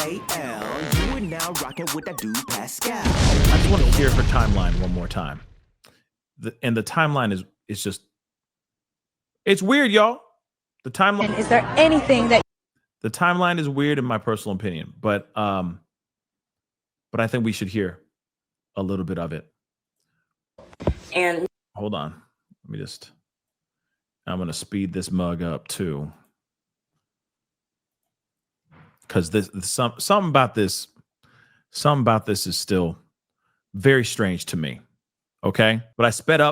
Hey Al, you are now rocking with that dude Pascal. I just want to hear her timeline one more time. And the timeline is just, it's weird, y'all. The timeline. And is there anything that The timeline is weird in my personal opinion, but I think we should hear a little bit of it. And hold on, I'm going to speed this mug up too, because something about this is still very strange to me. Okay, but I sped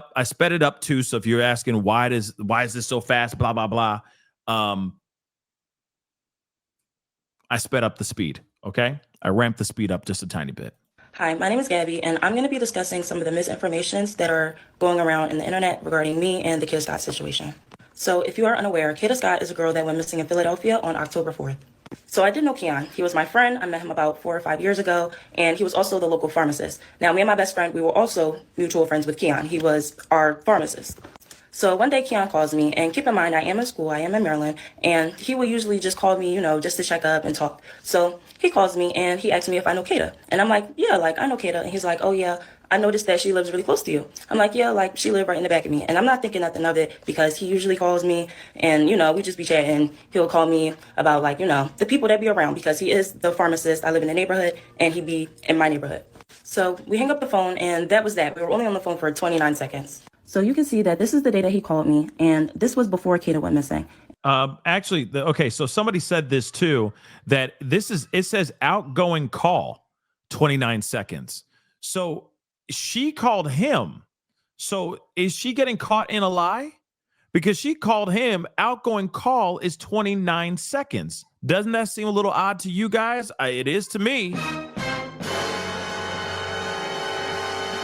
it up too. So if you're asking why is this so fast, blah blah blah, I sped up the speed. Okay, I ramped the speed up just a tiny bit. hi, my name is Gabby, and I'm going to be discussing some of the misinformations that are going around in the internet regarding me and the Kada Scott situation. So if you are unaware, Kada Scott is a girl that went missing in Philadelphia on October 4th. So I did know Keon. He was my friend. I met him about 4 or 5 years ago, and he was also the local pharmacist. Now, me and my best friend, we were also mutual friends with Keon. He was our pharmacist. So one day Keon calls me, and keep in mind, I am in school, I am in Maryland, and he will usually just call me, just to check up and talk. So he calls me and he asks me if I know Kada. And I'm like, yeah, like I know Kada. And he's like, oh yeah, I noticed that she lives really close to you. I'm like, yeah, like she lived right in the back of me. And I'm not thinking nothing of it because he usually calls me and, we just be chatting. He'll call me about like, the people that be around because he is the pharmacist. I live in the neighborhood and he be in my neighborhood. So we hang up the phone and that was that. We were only on the phone for 29 seconds. So you can see that this is the day that he called me, and this was before Kada went missing. Actually, okay, so somebody said this too, that it says outgoing call, 29 seconds. So she called him. So is she getting caught in a lie? Because she called him, outgoing call is 29 seconds. Doesn't that seem a little odd to you guys? It is to me.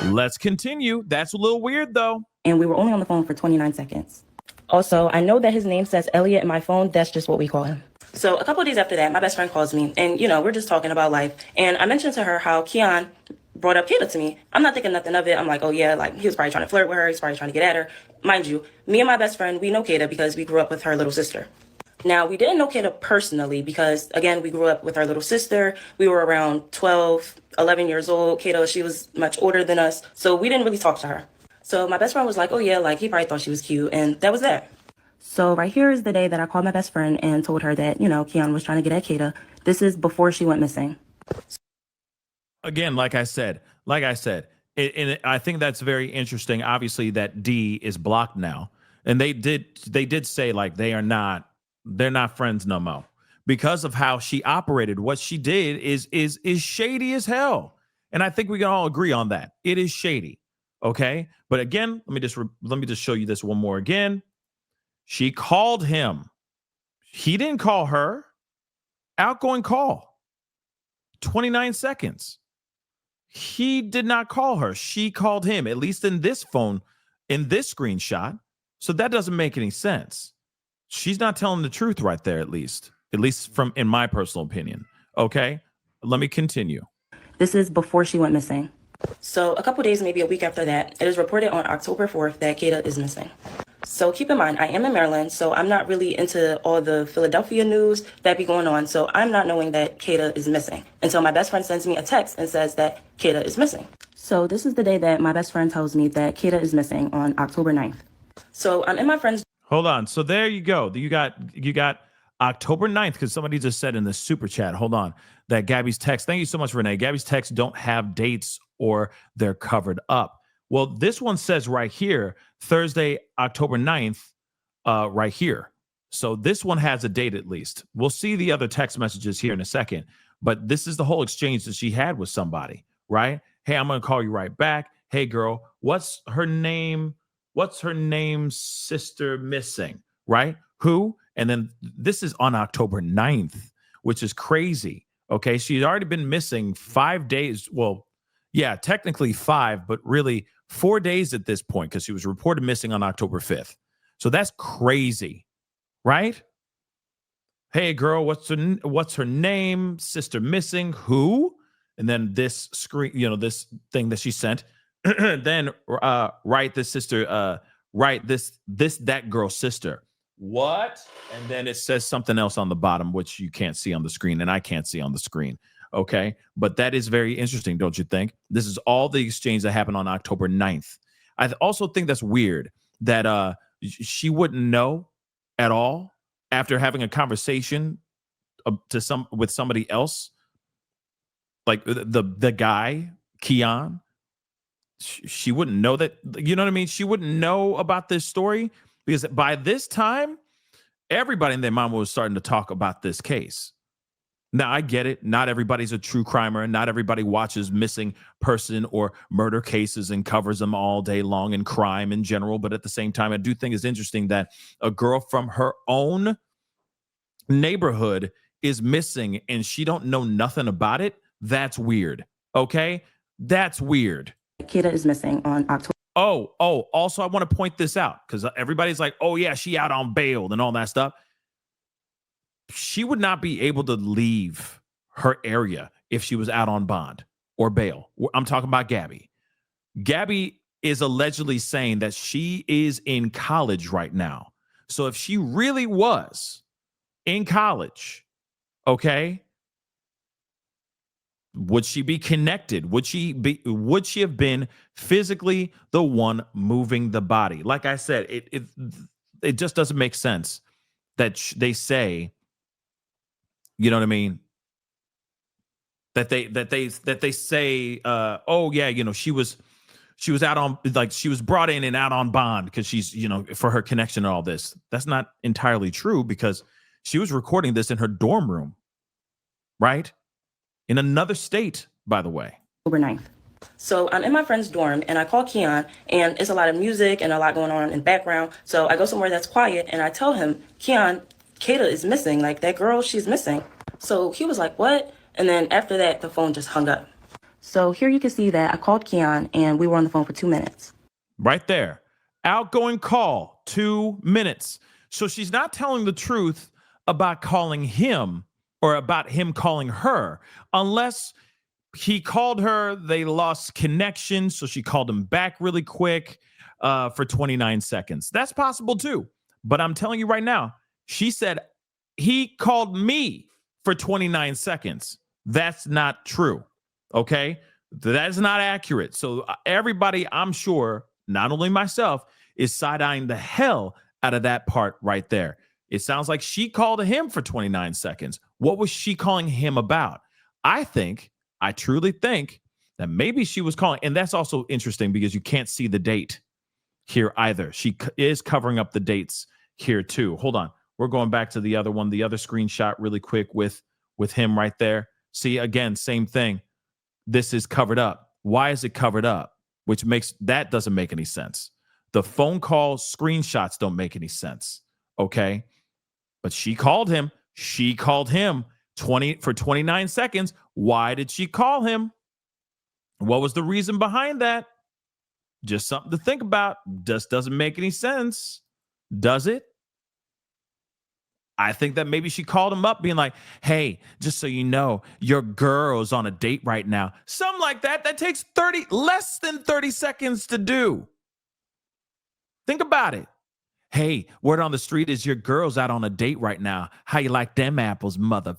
Let's continue. That's a little weird though. And we were only on the phone for 29 seconds. Also, I know that his name says Elliot in my phone. That's just what we call him. So a couple of days after that, my best friend calls me and, we're just talking about life. And I mentioned to her how Keon brought up Kada to me. I'm not thinking nothing of it. I'm like, oh yeah, like he was probably trying to flirt with her. He's probably trying to get at her. Mind you, me and my best friend, we know Kada because we grew up with her little sister. Now, we didn't know Kada personally because, again, we grew up with our little sister. We were around 12, 11 years old. Kada, she was much older than us. So we didn't really talk to her. So my best friend was like, oh, yeah, like he probably thought she was cute. And that was that. So right here is the day that I called my best friend and told her that, Keon was trying to get at Kada. This is before she went missing. Again, like I said, and I think that's very interesting. Obviously, that D is blocked now. And they did say like they're not friends no more because of how she operated. What she did is shady as hell. And I think we can all agree on that. It is shady. Okay. But again, let me just show you this one more again. She called him. He didn't call her. Outgoing call. 29 seconds. He did not call her. She called him, at least in this phone, in this screenshot. So that doesn't make any sense. She's not telling the truth right there, at least from in my personal opinion. Okay, let me continue. This is before she went missing. So a couple days, maybe a week after that, it is reported on October 4th that Kada is missing. So keep in mind, I am in Maryland, so I'm not really into all the Philadelphia news that be going on. So I'm not knowing that Kada is missing until my best friend sends me a text and says that Kada is missing. So this is the day that my best friend tells me that Kada is missing on October 9th. So I'm in my friend's. Hold on. So there you go. You got October 9th, because somebody just said in the super chat, hold on, that Gabby's text. Thank you so much, Renee. Gabby's texts don't have dates or they're covered up. Well, this one says right here, Thursday, October 9th, right here. So this one has a date at least. We'll see the other text messages here in a second. But this is the whole exchange that she had with somebody, right? Hey, I'm going to call you right back. Hey, girl, what's her name? What's her name's sister missing, right? Who? And then this is on October 9th, which is crazy. Okay, she's already been missing 5 days. Well, yeah, technically 5, but really 4 days at this point because she was reported missing on October 5th. So that's crazy, right? Hey, girl, what's her name? Sister missing. Who? And then this screen, this thing that she sent. Then write this sister. Write this that girl's sister. what? And then it says something else on the bottom, which you can't see on the screen, and I can't see on the screen. Okay. But that is very interesting, don't you think? This is all the exchange that happened on October 9th. I also think that's weird that she wouldn't know at all after having a conversation with somebody else, like the guy, Keon. She wouldn't know that, you know what I mean? She wouldn't know about this story because by this time, everybody and their mama was starting to talk about this case. Now, I get it. Not everybody's a true crimer. Not everybody watches missing person or murder cases and covers them all day long and crime in general. But at the same time, I do think it's interesting that a girl from her own neighborhood is missing and she don't know nothing about it. That's weird. Okay? That's weird. Kada is missing on October. Also, I want to point this out because everybody's like, oh, yeah, she out on bail and all that stuff. She would not be able to leave her area if she was out on bond or bail. I'm talking about Gabby. Gabby is allegedly saying that she is in college right now. So if she really was in college, okay, would she be connected? Would she have been physically the one moving the body? Like I said, it just doesn't make sense that they say, you know what I mean? That they say, oh yeah, you know, she was out on, like, she was brought in and out on bond because she's, you know, for her connection and all this. That's not entirely true because she was recording this in her dorm room, right? In another state, by the way. October 9th. So I'm in my friend's dorm and I call Keon and it's a lot of music and a lot going on in the background. So I go somewhere that's quiet and I tell him, Keon, Kada is missing. Like, that girl, she's missing. So he was like, what? And then after that, the phone just hung up. So here you can see that I called Keon and we were on the phone for 2 minutes. Right there. Outgoing call, 2 minutes. So she's not telling the truth about calling him or about him calling her, unless he called her, they lost connection, so she called him back really quick for 29 seconds. That's possible too. But I'm telling you right now, she said he called me for 29 seconds. That's not true. Okay? That's not accurate. So everybody, I'm sure, not only myself, is side-eyeing the hell out of that part right there. It sounds like she called him for 29 seconds. What was she calling him about? I truly think that maybe she was calling, and that's also interesting because you can't see the date here either. She is covering up the dates here too. Hold on. We're going back to the other one, the other screenshot really quick with him right there. See, again, same thing. This is covered up. Why is it covered up? That doesn't make any sense. The phone call screenshots don't make any sense. Okay. But she called him. She called him 29 seconds. Why did she call him? What was the reason behind that? Just something to think about. Just doesn't make any sense. Does it? I think that maybe she called him up being like, hey, just so you know, your girl's on a date right now. Something like that. That takes less than 30 seconds to do. Think about it. Hey, word on the street is your girl's out on a date right now. How you like them apples, mother?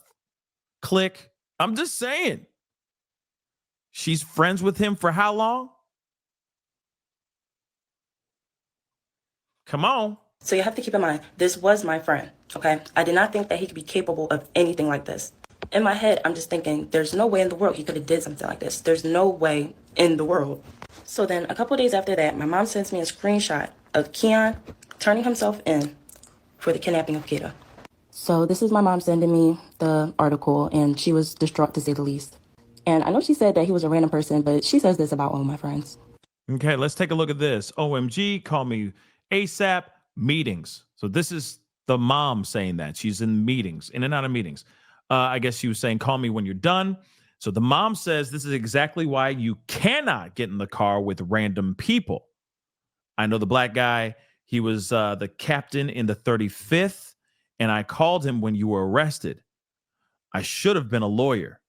Click. I'm just saying. She's friends with him for how long? Come on. So you have to keep in mind, this was my friend, okay? I did not think that he could be capable of anything like this. In my head, I'm just thinking, there's no way in the world he could have did something like this. There's no way in the world. So then a couple of days after that, my mom sends me a screenshot of Keon turning himself in for the kidnapping of Kada. So this is my mom sending me the article, and she was distraught to say the least. And I know she said that he was a random person, but she says this about all of my friends. Okay, let's take a look at this. OMG, call me ASAP, meetings. So this is the mom saying that. She's in meetings, in and out of meetings. I guess she was saying, call me when you're done. So the mom says this is exactly why you cannot get in the car with random people. I know the black guy. He was the captain in the 35th, and I called him when you were arrested. I should have been a lawyer,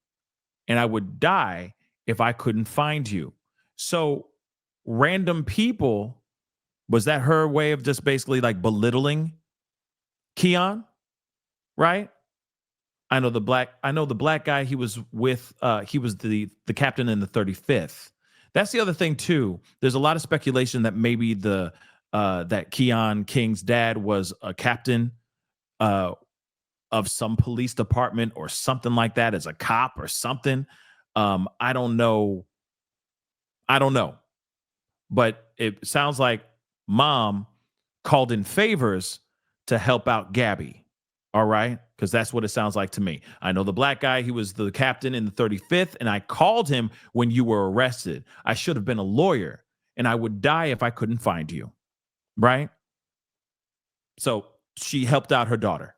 and I would die if I couldn't find you. So random people, was that her way of just basically like belittling Keon, right? I know the black guy. He was with he was the captain in the 35th. That's the other thing too. There's a lot of speculation that maybe the that Keon King's dad was a captain uh of some police department or something like that, as a cop or something. I don't know. I don't know. But it sounds like mom called in favors to help out Gabby. All right. Because that's what it sounds like to me. I know the black guy, he was the captain in the 35th, and I called him when you were arrested. I should have been a lawyer, and I would die if I couldn't find you. Right. So she helped out her daughter.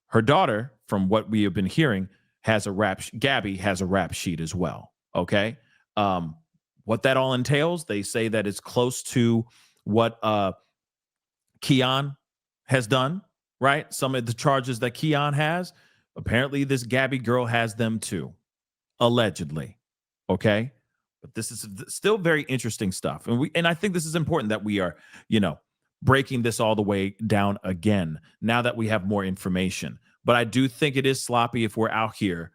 Her daughter, from what we have been hearing, has a Gabby has a rap sheet as well. Okay. What that all entails, they say that it's close to what Keon has done, right? Some of the charges that Keon has. Apparently, this Gabby girl has them too, allegedly. Okay. But this is still very interesting stuff. And I think this is important that we are, breaking this all the way down again now that we have more information. But I do think it is sloppy if we're out here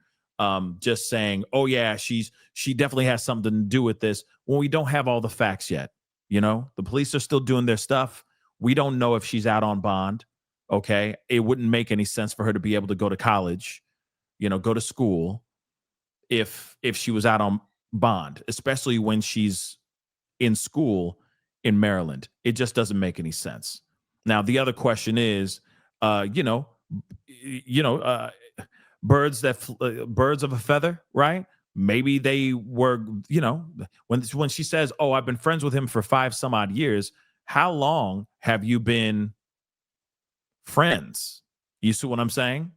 just saying, oh yeah, she definitely has something to do with this when we don't have all the facts yet. The police are still doing their stuff. We don't know if she's out on bond. Okay. It wouldn't make any sense for her to be able to go to college, go to school if she was out on bond, especially when she's in school in Maryland. It just doesn't make any sense. Now, the other question is, birds of a feather, right? Maybe they were, when she says, oh, I've been friends with him for 5 some odd years. How long have you been friends? You see what I'm saying?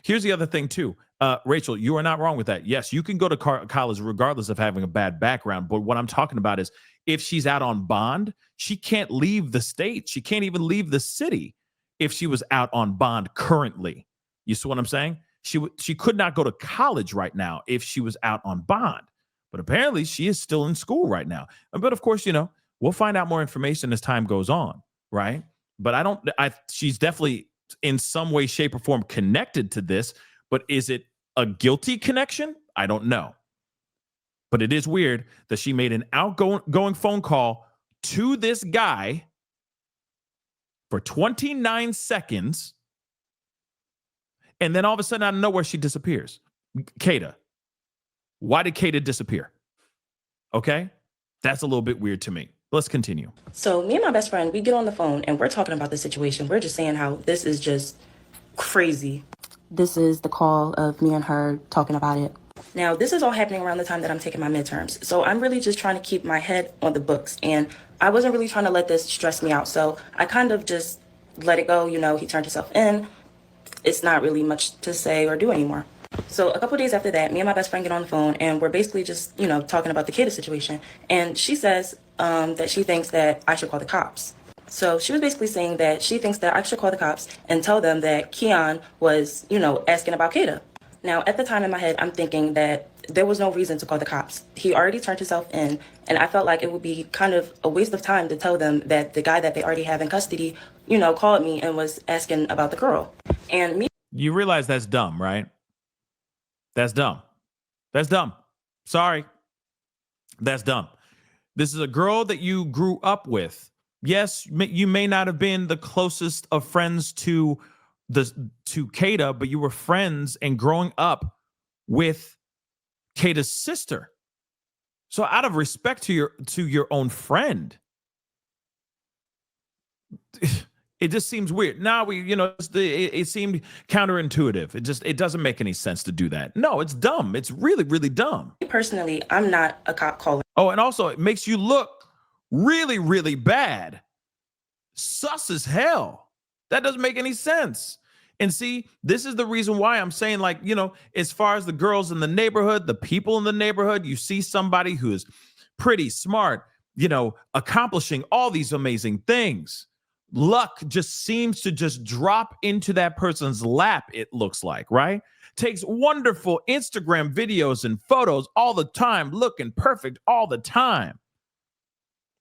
Here's the other thing too. Rachel, you are not wrong with that. Yes, you can go to college regardless of having a bad background. But what I'm talking about is if she's out on bond, she can't leave the state. She can't even leave the city if she was out on bond currently. You see what I'm saying? She could not go to college right now if she was out on bond. But apparently she is still in school right now. But of course, we'll find out more information as time goes on, right? But she's definitely in some way, shape, or form connected to this. But is it a guilty connection? I don't know. But it is weird that she made an outgoing phone call to this guy for 29 seconds. And then all of a sudden, out of nowhere, she disappears. Kada. Why did Kada disappear? Okay. That's a little bit weird to me. Let's continue. So me and my best friend, we get on the phone and we're talking about the situation. We're just saying how this is just crazy. This is the call of me and her talking about it. Now, this is all happening around the time that I'm taking my midterms. So I'm really just trying to keep my head on the books. And I wasn't really trying to let this stress me out. So I kind of just let it go. He turned himself in. It's not really much to say or do anymore. So a couple of days after that, me and my best friend get on the phone and we're basically just, talking about the Kada situation. And she says that she thinks that I should call the cops. So she was basically saying that she thinks that I should call the cops and tell them that Keon was, asking about Kada. Now, at the time in my head, I'm thinking that there was no reason to call the cops. He already turned himself in, and I felt like it would be kind of a waste of time to tell them that the guy that they already have in custody, called me and was asking about the girl. And me. You realize that's dumb, right? That's dumb. That's dumb. Sorry. That's dumb. This is a girl that you grew up with. Yes, you may not have been the closest of friends to Kada, but you were friends and growing up with Kada's sister. So out of respect to your own friend, it just seems weird. Now it seemed counterintuitive. It doesn't make any sense to do that. No, it's dumb. It's really, really dumb. Personally, I'm not a cop caller. Oh, and also it makes you look really, really bad. Sus as hell. That doesn't make any sense. And see, this is the reason why I'm saying, as far as the girls in the neighborhood, the people in the neighborhood, you see somebody who is pretty smart, accomplishing all these amazing things. Luck just seems to just drop into that person's lap, it looks like, right? Takes wonderful Instagram videos and photos all the time, looking perfect all the time.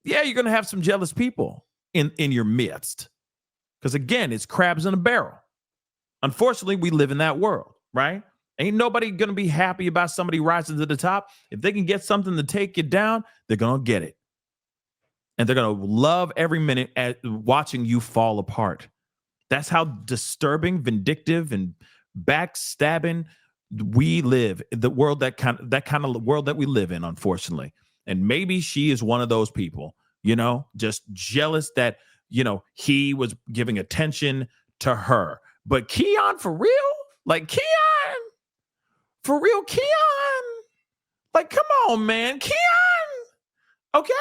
Yeah, you're going to have some jealous people in your midst. Because again, it's crabs in a barrel. Unfortunately, we live in that world, right? Ain't nobody going to be happy about somebody rising to the top. If they can get something to take you down, they're going to get it. And they're going to love every minute at watching you fall apart. That's how disturbing, vindictive, and backstabbing we live. The world that kind of world that we live in, unfortunately. And maybe she is one of those people, just jealous that, he was giving attention to her. But Keon, for real? Like, Keon? For real, Keon? Like, come on, man. Keon? Okay.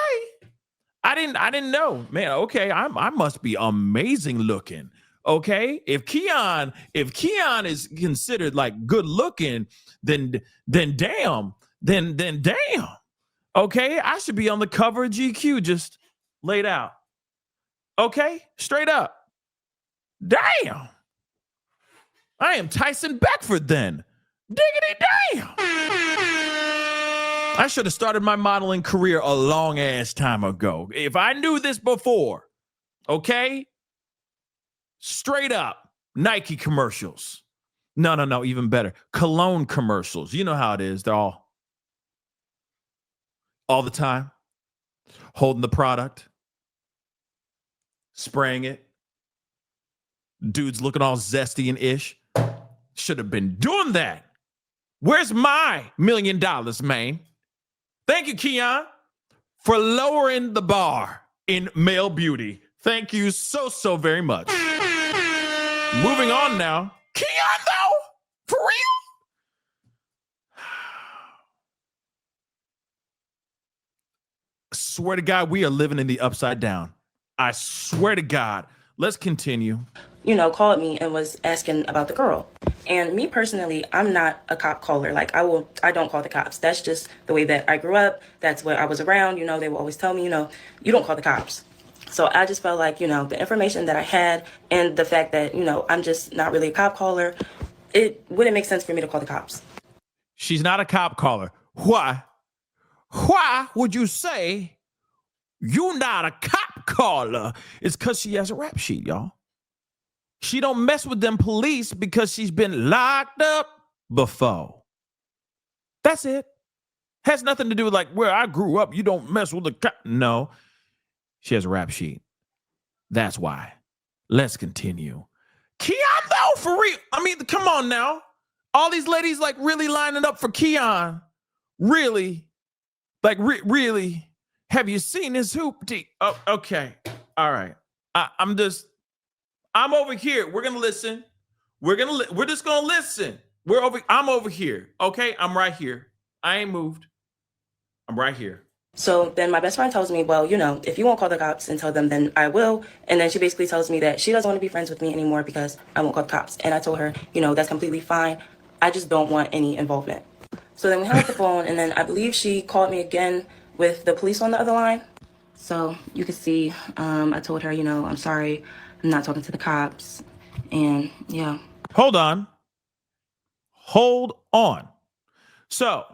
I didn't know, man. Okay, I must be amazing looking. Okay, if Keon is considered like good looking, then damn. Okay, I should be on the cover of GQ, just laid out. Okay, straight up. Damn. I am Tyson Beckford then. Diggity damn. I should have started my modeling career a long ass time ago. If I knew this before, okay? Straight up, Nike commercials. No, even better. Cologne commercials. You know how it is. They're all the time, holding the product, spraying it. Dudes looking all zesty and ish. Should have been doing that. Where's my $1 million, man? Thank you, Keon, for lowering the bar in male beauty. Thank you so very much. Moving on now. Keon, though? For real? I swear to God, we are living in the upside down. I swear to God. Let's continue. Called me and was asking about the girl. And me personally, I'm not a cop caller. Like, I don't call the cops. That's just the way that I grew up. That's what I was around. They will always tell me, you don't call the cops. So I just felt like, the information that I had and the fact that, I'm just not really a cop caller, it wouldn't make sense for me to call the cops. She's not a cop caller. Why? Why would you say you're not a cop caller? It's because she has a rap sheet, y'all. She don't mess with them police because she's been locked up before. That's it. Has nothing to do with like where I grew up. You don't mess with the cop. No. She has a rap sheet. That's why. Let's continue. Keon, though, for real. I mean, come on now. All these ladies like really lining up for Keon. Really? Like, really? Have you seen his hoopty? Oh, okay. All right. I'm over here. We're gonna listen. We're just gonna listen. I'm over here. Okay, I'm right here. I ain't moved. I'm right here. So then my best friend tells me, well, if you won't call the cops and tell them, then I will. And then she basically tells me that she doesn't want to be friends with me anymore because I won't call the cops. And I told her, that's completely fine. I just don't want any involvement. So then we hung up the phone, and then I believe she called me again with the police on the other line. So you can see, I told her, I'm sorry. I'm not talking to the cops. And yeah. Hold on. So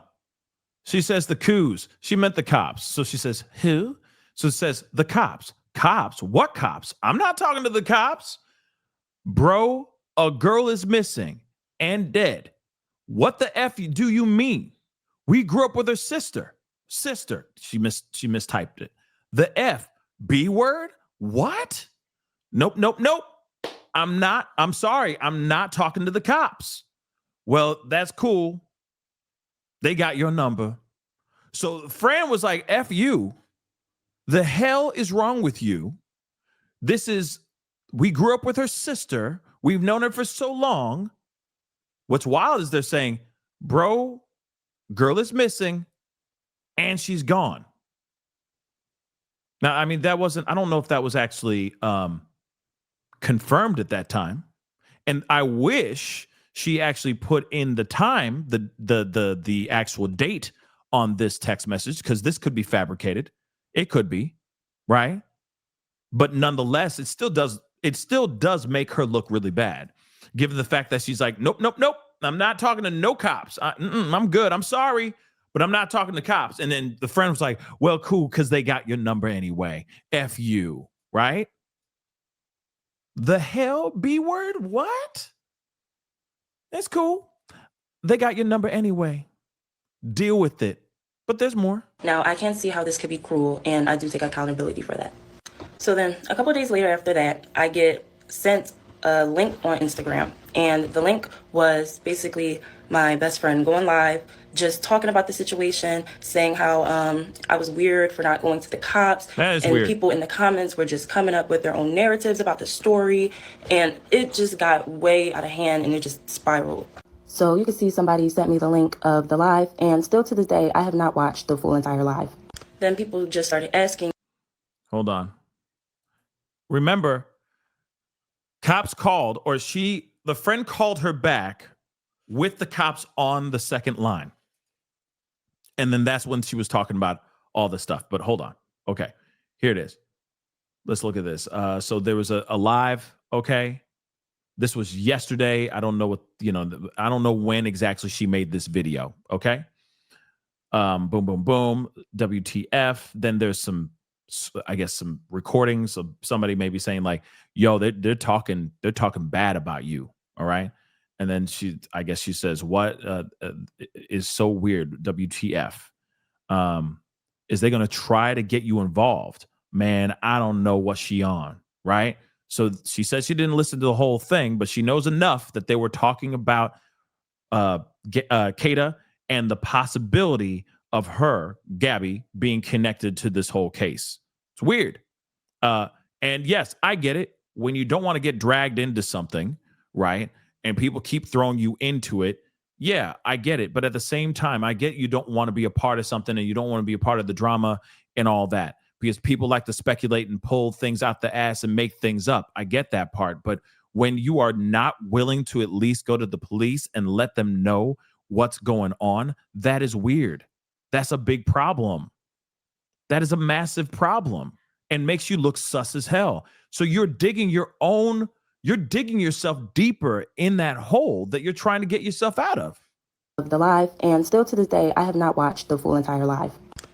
she says the coos. She meant the cops. So she says, who? So it says the cops. Cops? What cops? I'm not talking to the cops. Bro, a girl is missing and dead. What the F do you mean? We grew up with her sister. Sister. She mistyped it. The F. B word? What? Nope. I'm sorry. I'm not talking to the cops. Well, that's cool. They got your number. So Fran was like, F you. The hell is wrong with you? We grew up with her sister. We've known her for so long. What's wild is they're saying, bro, girl is missing and she's gone. Now, I mean, I don't know if that was actually confirmed at that time. And I wish she actually put in the time, the actual date on this text message, because this could be fabricated. It could be, right? But nonetheless, it still does make her look really bad, given the fact that she's like, nope. I'm not talking to no cops. I'm good. I'm sorry, but I'm not talking to cops. And then the friend was like, well, cool, because they got your number anyway. F you, right? The hell, B word? What? It's cool. They got your number anyway. Deal with it. But there's more. Now, I can see how this could be cruel, and I do take accountability for that. So then, a couple of days later after that, I get sent a link on Instagram. And the link was basically my best friend going live, just talking about the situation, saying how I was weird for not going to the cops. That is and weird. People in the comments were just coming up with their own narratives about the story. And it just got way out of hand, and it just spiraled. So you can see somebody sent me the link of the live, and still to this day, I have not watched the full entire live. Then people just started asking. Hold on. Remember, cops called, or the friend called her back with the cops on the second line. And then that's when she was talking about all the stuff. But hold on. Okay, here it is. Let's look at this. So there was a live, okay? This was yesterday. I don't know I don't know when exactly she made this video, okay? Boom, boom, boom, WTF. Then there's some recordings of somebody maybe saying like, yo, they're talking bad about you, all right? And then she says, what is so weird, WTF? Is they going to try to get you involved? Man, I don't know what she on, right? So she says she didn't listen to the whole thing, but she knows enough that they were talking about Kada and the possibility of her, Gabby, being connected to this whole case. It's weird. And yes, I get it. When you don't want to get dragged into something, right? And people keep throwing you into it. Yeah, I get it. But at the same time, I get you don't want to be a part of something and you don't want to be a part of the drama and all that, because people like to speculate and pull things out the ass and make things up. I get that part. But when you are not willing to at least go to the police and let them know what's going on, that is weird. That's a big problem. That is a massive problem and makes you look sus as hell. So you're digging yourself deeper in that hole that you're trying to get yourself out of. The live, and still to this day, I have not watched the full entire live.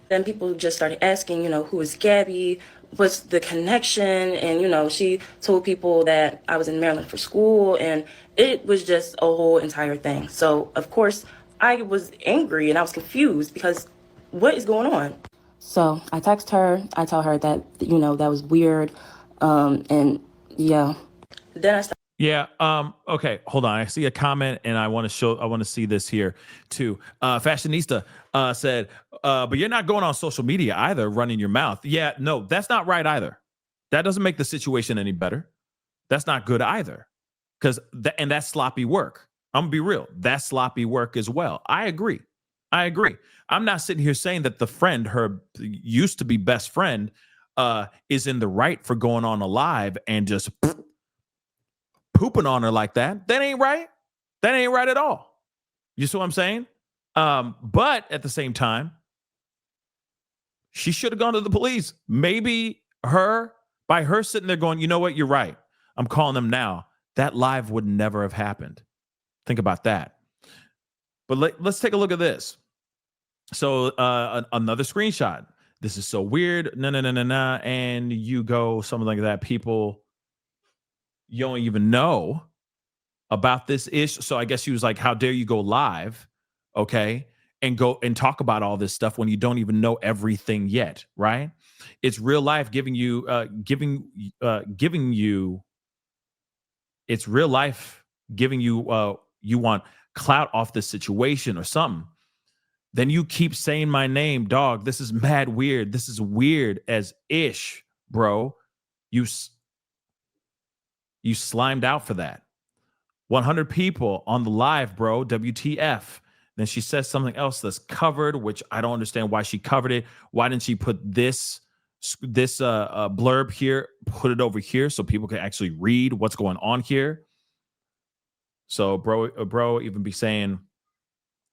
Then people just started asking, who is Gabby? What's the connection? And, she told people that I was in Maryland for school, and it was just a whole entire thing. So, of course, I was angry and I was confused because what is going on? So I text her. I tell her that, that was weird. And yeah. Then I started. Yeah. Okay. Hold on. I see a comment, and I want to see this here too. Fashionista said, "But you're not going on social media either, running your mouth." Yeah. No, that's not right either. That doesn't make the situation any better. That's not good either, because that's sloppy work. I'm gonna be real. That's sloppy work as well. I agree. I'm not sitting here saying that the friend, her used to be best friend, is in the right for going on a live and just pooping on her like that. That ain't right. That ain't right at all. You see what I'm saying? But at the same time, she should have gone to the police. Maybe by her sitting there going, you know what? You're right. I'm calling them now. That live would never have happened. Think about that. But let's take a look at this. So another screenshot. This is so weird. No. And you go something like that. People, you don't even know about this issue. So I guess she was like, how dare you go live, okay, and go and talk about all this stuff when you don't even know everything yet, right? It's real life giving you, it's real life giving you, you want clout off this situation or something. Then you keep saying my name, dog. This is mad weird. This is weird as ish, bro. You slimed out for that. 100 people on the live, bro. WTF. Then she says something else that's covered, which I don't understand why she covered it. Why didn't she put this blurb here, put it over here so people can actually read what's going on here? So bro even be saying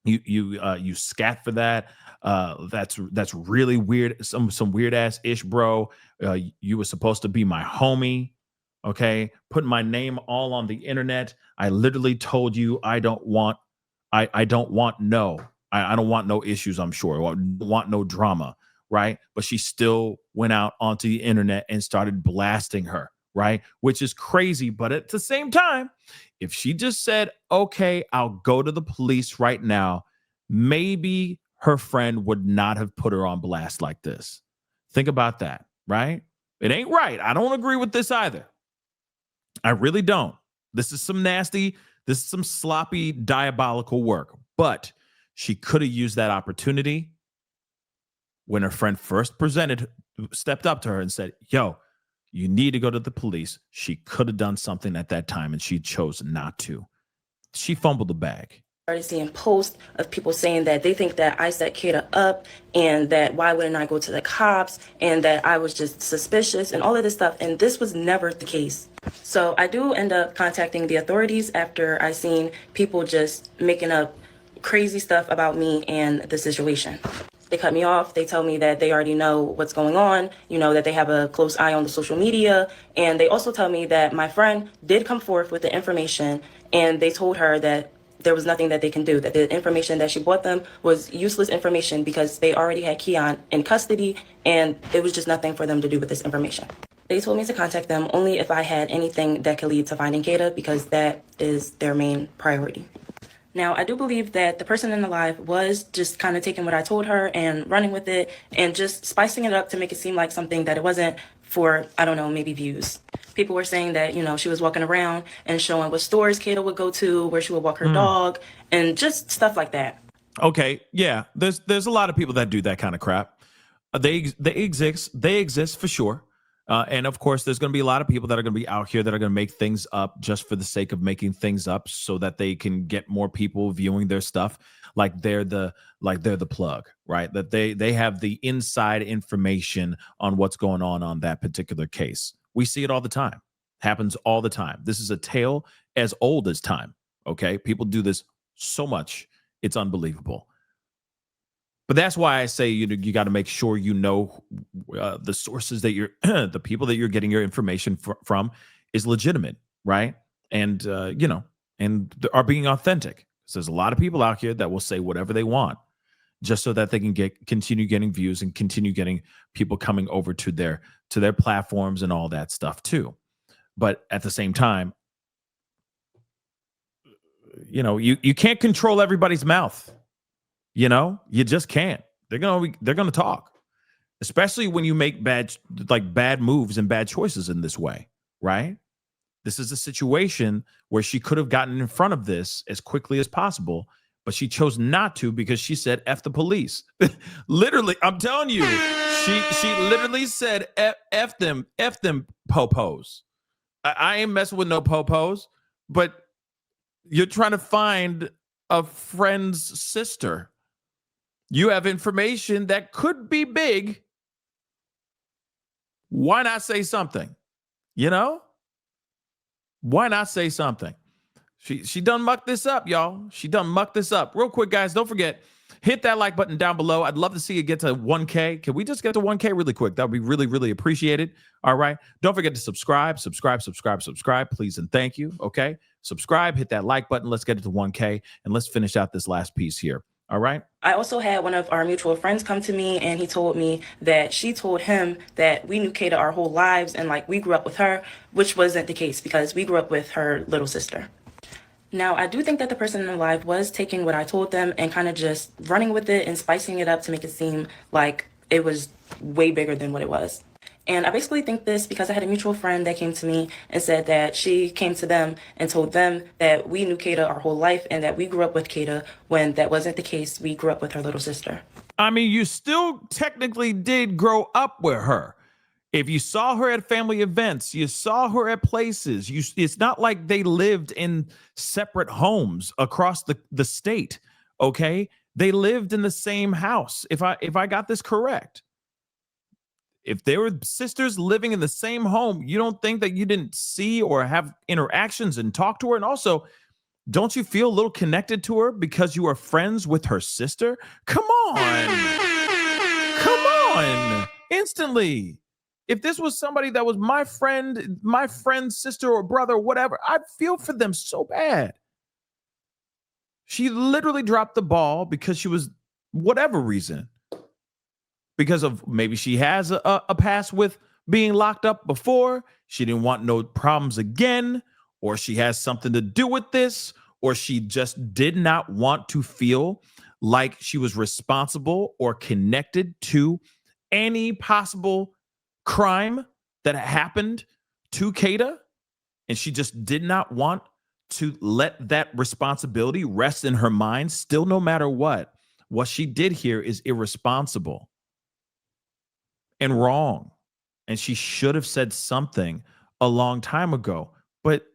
you scat for that. That's really weird. Some weird ass ish, bro. You were supposed to be my homie. Okay, putting my name all on the internet. I literally told you I don't want no issues. I'm sure. I don't want no drama, right? But she still went out onto the internet and started blasting her, right? Which is crazy. But at the same time, If she just said, okay, I'll go to the police right now, maybe her friend would not have put her on blast like this. Think about that, right? It ain't right. I don't agree with this either. I really don't. This is some nasty, this is some sloppy, diabolical work. But she could have used that opportunity when her friend first stepped up to her and said, yo, you need to go to the police. She could have done something at that time, and she chose not to. She fumbled the bag. Started seeing posts of people saying that they think that I set Kada up and that why wouldn't I go to the cops and that I was just suspicious and all of this stuff. And this was never the case. So I do end up contacting the authorities after I seen people just making up crazy stuff about me and the situation. They cut me off. They tell me that they already know what's going on, that they have a close eye on the social media. And they also tell me that my friend did come forth with the information and they told her that there was nothing that they can do, that the information that she brought them was useless information because they already had Keon in custody and it was just nothing for them to do with this information. They told me to contact them only if I had anything that could lead to finding Kada because that is their main priority. Now, I do believe that the person in the live was just kind of taking what I told her and running with it and just spicing it up to make it seem like something that it wasn't for, I don't know, maybe views. People were saying that, she was walking around and showing what stores Kada would go to, where she would walk her dog, and just stuff like that. Okay, yeah, there's a lot of people that do that kind of crap. They exist for sure. And of course, there's going to be a lot of people that are going to be out here that are going to make things up just for the sake of making things up so that they can get more people viewing their stuff. Like they're the plug, right? That they have the inside information on what's going on that particular case. We see it all the time. Happens all the time. This is a tale as old as time. Okay, people do this so much, it's unbelievable. But that's why I say you got to make sure the sources that you're, the people that you're getting your information from is legitimate, right? And and are being authentic. So there's a lot of people out here that will say whatever they want, just so that they can continue getting views and continue getting people coming over to their platforms and all that stuff too. But at the same time, you can't control everybody's mouth. You just can't. They're gonna talk, especially when you make bad moves and bad choices in this way, right? This is a situation where she could have gotten in front of this as quickly as possible, but she chose not to because she said F the police. Literally, I'm telling you, she literally said F them popos. I ain't messing with no popos, but you're trying to find a friend's sister. You have information that could be big. Why not say something? Why not say something? She done mucked this up, y'all. She done mucked this up. Real quick, guys, don't forget, hit that like button down below. I'd love to see you get to 1K. Can we just get to 1K really quick? That would be really, really appreciated. All right. Don't forget to subscribe, please and thank you. Okay. Subscribe, hit that like button. Let's get it to 1K and let's finish out this last piece here. All right. I also had one of our mutual friends come to me and he told me that she told him that we knew Kada our whole lives and we grew up with her, which wasn't the case because we grew up with her little sister. Now, I do think that the person in the live was taking what I told them and kind of just running with it and spicing it up to make it seem like it was way bigger than what it was. And I basically think this because I had a mutual friend that came to me and said that she came to them and told them that we knew Kada our whole life and that we grew up with Kada when that wasn't the case. We grew up with her little sister. I mean, you still technically did grow up with her. If you saw her at family events, you saw her at places. It's not like they lived in separate homes across the state, okay? They lived in the same house, if I got this correct. If they were sisters living in the same home, you don't think that you didn't see or have interactions and talk to her? And also, don't you feel a little connected to her because you are friends with her sister? Come on. Come on. Instantly. If this was somebody that was my friend's sister or brother or whatever, I'd feel for them so bad. She literally dropped the ball because she was whatever reason. Because of maybe she has a past with being locked up before. She didn't want no problems again. or she has something to do with this, or she just did not want to feel like she was responsible or connected to any possible crime that happened to Kada, and she just did not want to let that responsibility rest in her mind. Still, no matter what she did here is irresponsible and wrong, and she should have said something a long time ago. But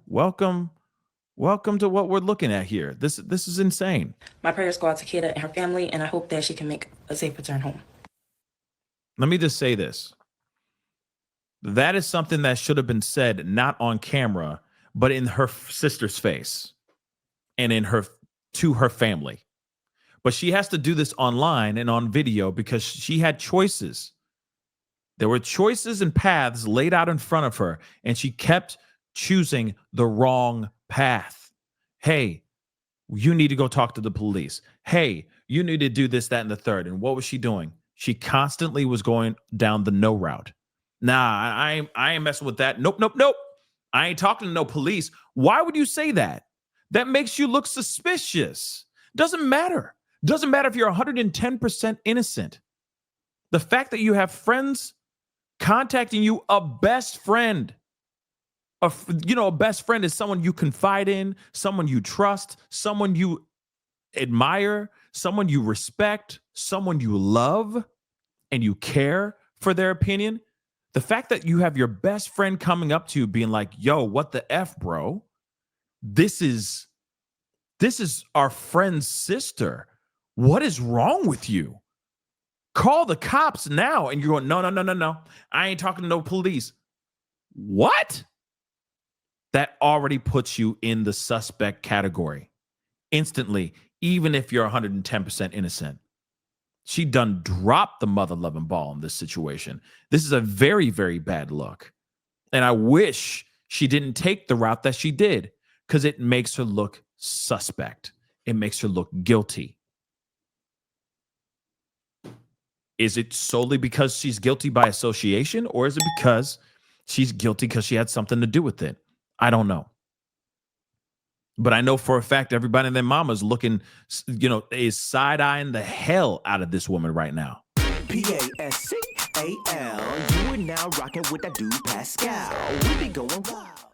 welcome to what we're looking at here. This is insane. My prayers go out to Kada and her family, and I hope that she can make a safe return home. Let me just say this. That is something that should have been said not on camera, but in her sister's face and to her family. But she has to do this online and on video because she had choices. There were choices and paths laid out in front of her, and she kept choosing the wrong path. Hey, you need to go talk to the police. Hey, you need to do this, that, and the third. And what was she doing? She constantly was going down the no route. Nah, I ain't messing with that. Nope. I ain't talking to no police. Why would you say that? That makes you look suspicious. Doesn't matter. Doesn't matter if you're 110% innocent. The fact that you have friends contacting you, a best friend, a best friend is someone you confide in, someone you trust, someone you admire, someone you respect, someone you love, and you care for their opinion. The fact that you have your best friend coming up to you being like, yo, what the F, bro? This is our friend's sister. What is wrong with you? Call the cops now. And you're going, no. I ain't talking to no police. What? That already puts you in the suspect category instantly, even if you're 110% innocent. She done dropped the mother-loving ball in this situation. This is a very, very bad look. And I wish she didn't take the route that she did, because it makes her look suspect. It makes her look guilty. Is it solely because she's guilty by association, or is it because she's guilty because she had something to do with it? I don't know. But I know for a fact everybody and their mama's looking, is side-eyeing the hell out of this woman right now. Pascal, you are now rocking with that dude Pascal. We be going wild.